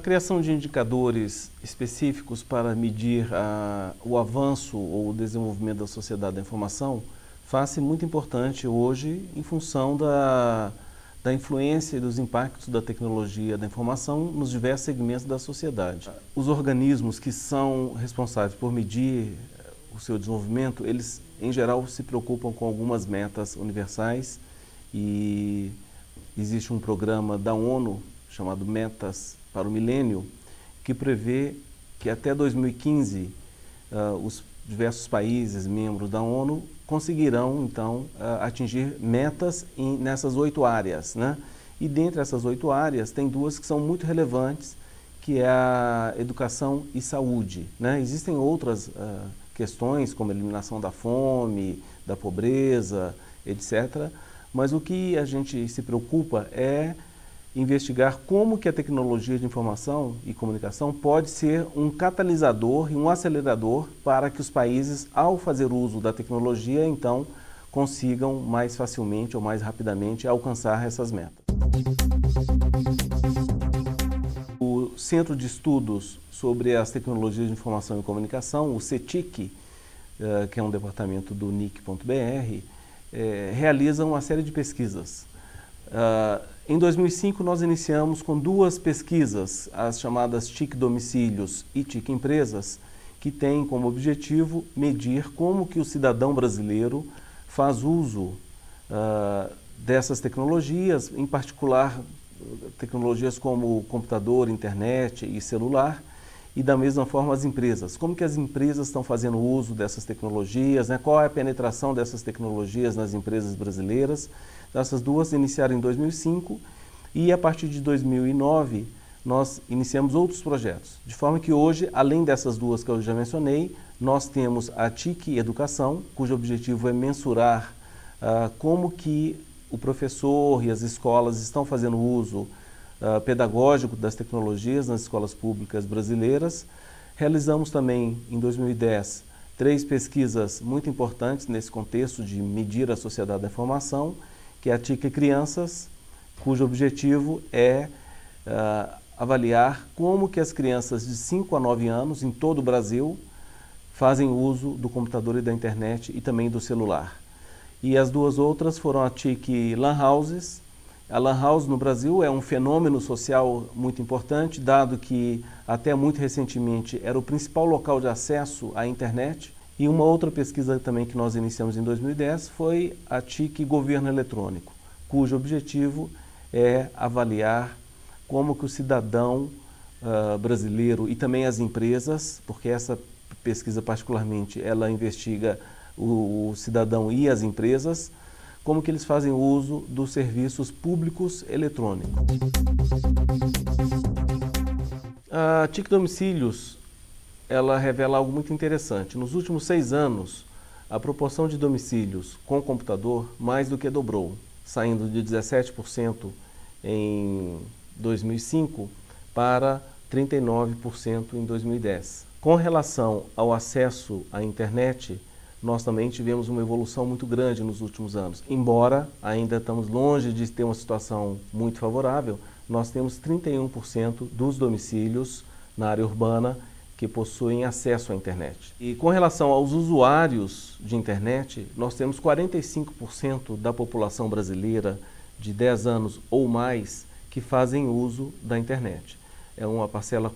criação de indicadores específicos para medir o avanço ou o desenvolvimento da sociedade da informação faz-se muito importante hoje em função da influência e dos impactos da tecnologia da informação nos diversos segmentos da sociedade. Os organismos que são responsáveis por medir o seu desenvolvimento, eles em geral se preocupam com algumas metas universais e existe um programa da ONU chamado Metas para o Milênio, que prevê que até 2015 os diversos países membros da ONU conseguirão, então, atingir metas nessas 8 áreas, né? E dentre essas 8 áreas, tem 2 que são muito relevantes, que é a educação e saúde, né? Existem outras questões, como a eliminação da fome, da pobreza, etc., mas o que a gente se preocupa é investigar como que a tecnologia de informação e comunicação pode ser um catalisador e um acelerador para que os países, ao fazer uso da tecnologia, então, consigam mais facilmente ou mais rapidamente alcançar essas metas. O Centro de Estudos sobre as Tecnologias de Informação e Comunicação, o CETIC, que é um departamento do NIC.br, realiza uma série de pesquisas. Em 2005, nós iniciamos com 2 pesquisas, as chamadas TIC Domicílios e TIC Empresas, que têm como objetivo medir como que o cidadão brasileiro faz uso dessas tecnologias, em particular tecnologias como computador, internet e celular, e da mesma forma as empresas. Como que as empresas estão fazendo uso dessas tecnologias, né? Qual é a penetração dessas tecnologias nas empresas brasileiras? Essas 2 iniciaram em 2005 e a partir de 2009 nós iniciamos outros projetos. De forma que hoje, além dessas 2 que eu já mencionei, nós temos a TIC Educação, cujo objetivo é mensurar como que o professor e as escolas estão fazendo uso pedagógico das tecnologias nas escolas públicas brasileiras. Realizamos também, em 2010, 3 pesquisas muito importantes nesse contexto de medir a sociedade da informação, que é a TIC Crianças, cujo objetivo é avaliar como que as crianças de 5 a 9 anos, em todo o Brasil, fazem uso do computador e da internet e também do celular. E as 2 outras foram a TIC Lan Houses. A Lan House no Brasil é um fenômeno social muito importante, dado que até muito recentemente era o principal local de acesso à internet. E uma outra pesquisa também que nós iniciamos em 2010 foi a TIC Governo Eletrônico, cujo objetivo é avaliar como que o cidadão brasileiro e também as empresas, porque essa pesquisa particularmente ela investiga o cidadão e as empresas, como que eles fazem uso dos serviços públicos eletrônicos. A TIC Domicílios, ela revela algo muito interessante. Nos últimos 6 anos, a proporção de domicílios com computador mais do que dobrou, saindo de 17% em 2005 para 39% em 2010. Com relação ao acesso à internet, nós também tivemos uma evolução muito grande nos últimos anos. Embora ainda estamos longe de ter uma situação muito favorável, nós temos 31% dos domicílios na área urbana que possuem acesso à internet. E com relação aos usuários de internet, nós temos 45% da população brasileira de 10 anos ou mais que fazem uso da internet. É uma parcela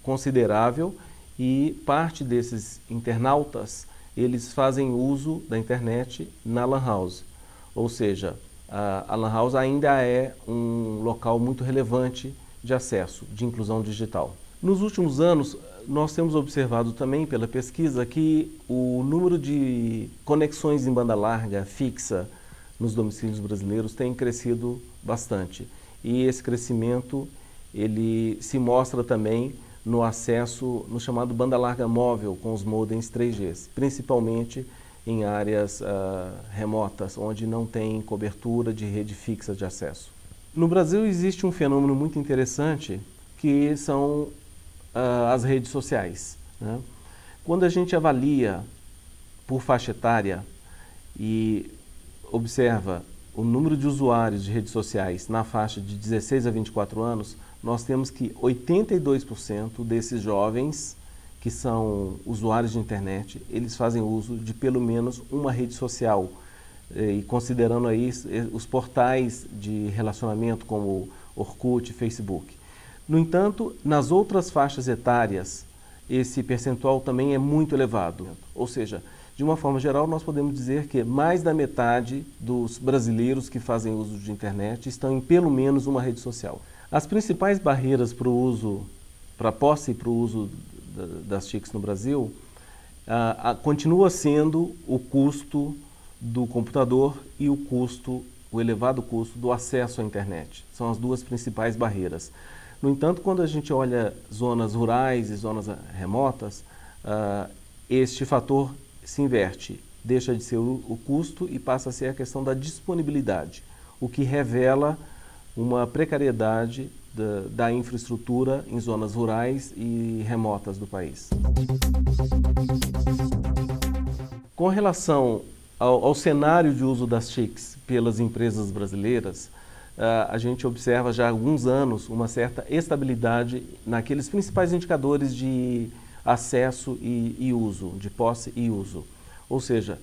considerável e parte desses internautas eles fazem uso da internet na Lan House, ou seja, a Lan House ainda é um local muito relevante de acesso, de inclusão digital. Nos últimos anos, nós temos observado também pela pesquisa que o número de conexões em banda larga fixa nos domicílios brasileiros tem crescido bastante. E esse crescimento ele se mostra também no acesso no chamado banda larga móvel com os modems 3G, principalmente em áreas remotas, onde não tem cobertura de rede fixa de acesso. No Brasil existe um fenômeno muito interessante que são as redes sociais, né? Quando a gente avalia por faixa etária e observa o número de usuários de redes sociais na faixa de 16 a 24 anos, nós temos que 82% desses jovens que são usuários de internet, eles fazem uso de pelo menos uma rede social. E considerando aí os portais de relacionamento como Orkut e Facebook. No entanto, nas outras faixas etárias, esse percentual também é muito elevado. Ou seja, de uma forma geral, nós podemos dizer que mais da metade dos brasileiros que fazem uso de internet estão em pelo menos uma rede social. As principais barreiras para o uso, para a posse e para o uso das TICs no Brasil, continua sendo o custo do computador e o elevado custo do acesso à internet. São as duas principais barreiras. No entanto, quando a gente olha zonas rurais e zonas remotas, este fator se inverte, deixa de ser o custo e passa a ser a questão da disponibilidade, o que revela uma precariedade da infraestrutura em zonas rurais e remotas do país. Com relação ao cenário de uso das TICs pelas empresas brasileiras, a gente observa já há alguns anos uma certa estabilidade naqueles principais indicadores de acesso e uso, de posse e uso. Ou seja,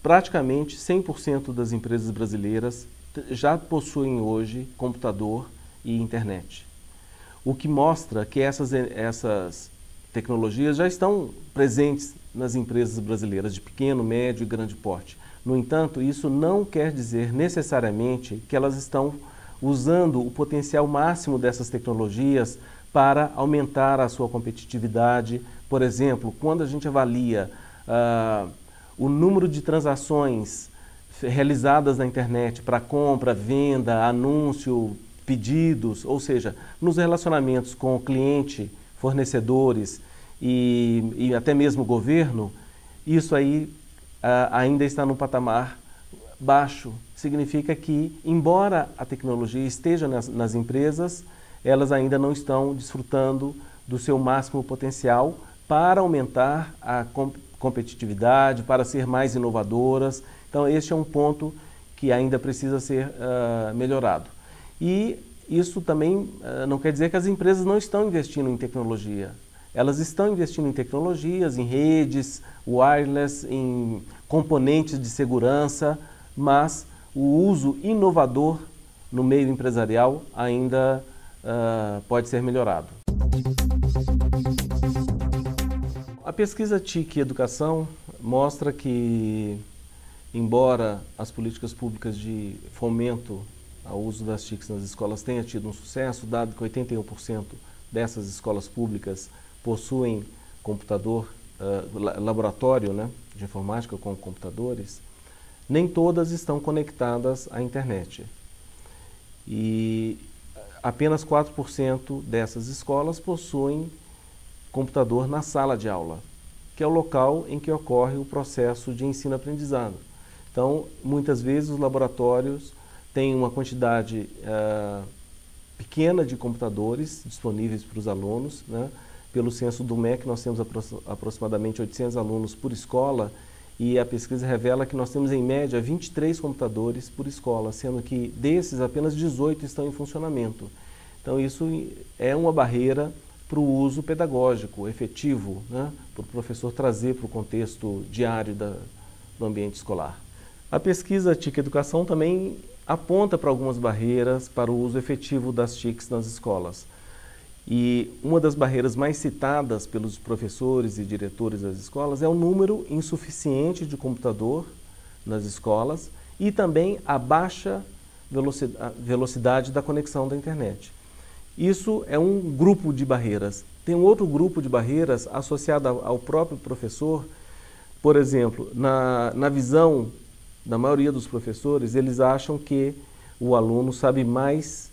praticamente 100% das empresas brasileiras já possuem hoje computador e internet. O que mostra que essas tecnologias já estão presentes nas empresas brasileiras de pequeno, médio e grande porte. No entanto, isso não quer dizer necessariamente que elas estão usando o potencial máximo dessas tecnologias para aumentar a sua competitividade. Por exemplo, quando a gente avalia o número de transações realizadas na internet para compra, venda, anúncio, pedidos, ou seja, nos relacionamentos com o cliente, fornecedores e até mesmo o governo, isso aí ainda está num patamar baixo. Significa que, embora a tecnologia esteja nas empresas, elas ainda não estão desfrutando do seu máximo potencial para aumentar a competitividade, para ser mais inovadoras. Então, este é um ponto que ainda precisa ser melhorado. E isso também não quer dizer que as empresas não estão investindo em tecnologia. Elas estão investindo em tecnologias, em redes, wireless, em componentes de segurança, mas o uso inovador no meio empresarial ainda pode ser melhorado. A pesquisa TIC Educação mostra que, embora as políticas públicas de fomento ao uso das TICs nas escolas tenha tido um sucesso, dado que 81% dessas escolas públicas possuem computador, laboratório, né, de informática com computadores, nem todas estão conectadas à internet. E apenas 4% dessas escolas possuem computador na sala de aula, que é o local em que ocorre o processo de ensino-aprendizado. Então, muitas vezes os laboratórios têm uma quantidade pequena de computadores disponíveis para os alunos, né? Pelo censo do MEC, nós temos aproximadamente 800 alunos por escola e a pesquisa revela que nós temos, em média, 23 computadores por escola, sendo que desses, apenas 18 estão em funcionamento. Então, isso é uma barreira para o uso pedagógico efetivo, né? Para o professor trazer para o contexto diário do ambiente escolar. A pesquisa TIC Educação também aponta para algumas barreiras para o uso efetivo das TICs nas escolas. E uma das barreiras mais citadas pelos professores e diretores das escolas é o número insuficiente de computador nas escolas e também a baixa velocidade da conexão da internet. Isso é um grupo de barreiras. Tem um outro grupo de barreiras associado ao próprio professor. Por exemplo, na visão da maioria dos professores, eles acham que o aluno sabe mais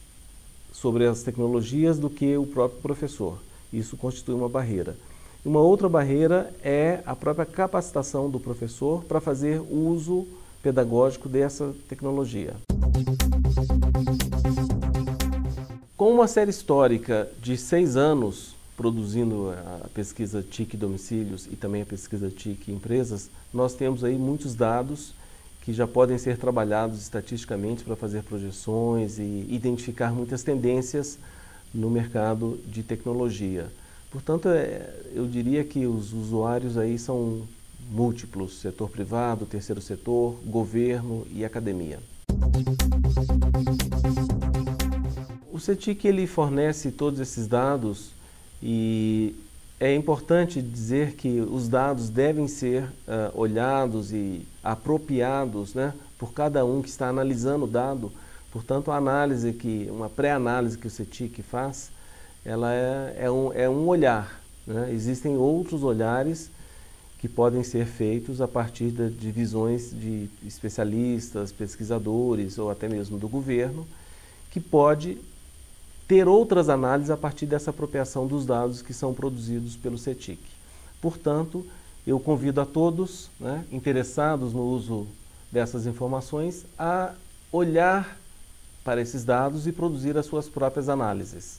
sobre as tecnologias do que o próprio professor. Isso constitui uma barreira. Uma outra barreira é a própria capacitação do professor para fazer uso pedagógico dessa tecnologia. Com uma série histórica de 6 anos, produzindo a pesquisa TIC Domicílios e também a pesquisa TIC Empresas, nós temos aí muitos dados que já podem ser trabalhados estatisticamente para fazer projeções e identificar muitas tendências no mercado de tecnologia. Portanto, eu diria que os usuários aí são múltiplos: setor privado, terceiro setor, governo e academia. O CETIC ele fornece todos esses dados e é importante dizer que os dados devem ser olhados e apropriados, né, por cada um que está analisando o dado. Portanto, uma pré-análise que o CETIC faz, ela é um olhar, né? Existem outros olhares que podem ser feitos a partir de visões de especialistas, pesquisadores ou até mesmo do governo, que pode ter outras análises a partir dessa apropriação dos dados que são produzidos pelo CETIC. Portanto, eu convido a todos, né, interessados no uso dessas informações a olhar para esses dados e produzir as suas próprias análises.